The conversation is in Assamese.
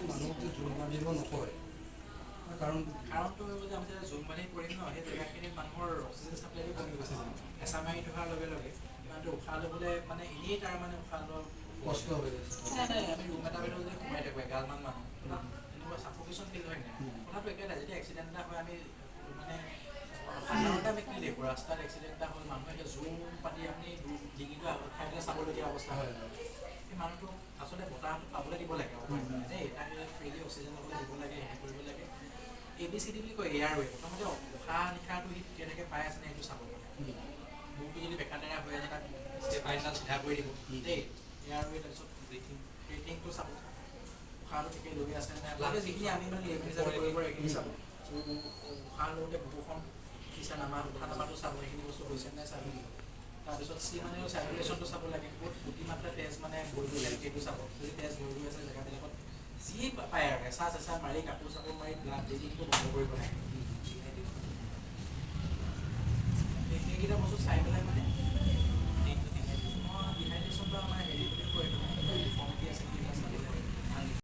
মানুহক যে জোৰ বান্ধিব নকয় কাৰণটো হ'ল যে আমি যেতিয়া জোৰ বান্ধি কৰিম ন, সেই জেগাখিনিত মানুহৰ অক্সিজেন চাপ্লাইটো কমি গুচি যায়। হেঁচা মাৰি ধৰাৰ লগে লগে ইমানটো উশাহ ল'বলৈ মানে এনেই তাৰ মানে উশাহ লোৱা কষ্ট হৈ গৈছে। নাই আমি ৰুম এটা ভিতৰত যদি সোমাই থাকোঁ এগালমান মানুহ তাত এনেকুৱা চাফকেশ্যন ফিল হয় নাই? কথাটো একেটাই, যেতিয়া এক্সিডেণ্ট এটা হয় আমি মানে সাধাৰণতে আমি কি দেখোঁ, ৰাস্তাত এক্সিডেণ্ট এটা হ'ল মানুহে এতিয়া জোৰ পাতি আপুনি ডিঙিটো উঠাই পেলাই চাবলগীয়া অৱস্থা হয়। সেই মানুহটোক আচলতে বতাহটো পাবলৈ দিব লাগে দেই, তাক ফ্ৰীলি অক্সিজেন ল'বলৈ দিব লাগে, হেৰি কৰিব লাগে। ABCD বুলি কয় এয়াৰৱে, প্ৰথমতে উশাহ নিশাহটো সি কেনেকৈ পাই আছে নে সেইটো চাব লাগে। মূৰটো যদি বেকা টেৰা হৈ আছে তাক ষ্টেবিলাইজাৰডাল চিধা কৰি দিব দেই, এয়াৰৱে, তাৰপিছত ব্ৰিথিংটো চাব, উশাহটো ঠিকে লৈ আছে নে নাই, যিখিনি আমি মানে লেভেল হিচাপে কৰিব পাৰে সেইখিনি চাব। উশাহ লওঁতে বুকুখন উঠিছে নামা, উঠা নমাটো চাব, সেইখিনি বস্তু হৈছে নাই চাব। তাৰপিছত C মানে চাৰ্কুলেশ্যনটো চাব লাগে, ক'ত অতিমাত্ৰা তেজ মানে বৈ গৈ লাগে সেইটো চাব। যদি তেজ বৈ গৈ আছে জেগাবিলাকত যি পায় আৰু হেঁচা চেঁচা মাৰি কাপোৰ চাপোৰ মাৰি ব্লাড ব্লিডিংটো বন্ধ কৰিব লাগে। সেইকেইটা বস্তু চাই পেলাই মানে ডিহাইড্ৰেশ্যনটো আমাৰ হেৰি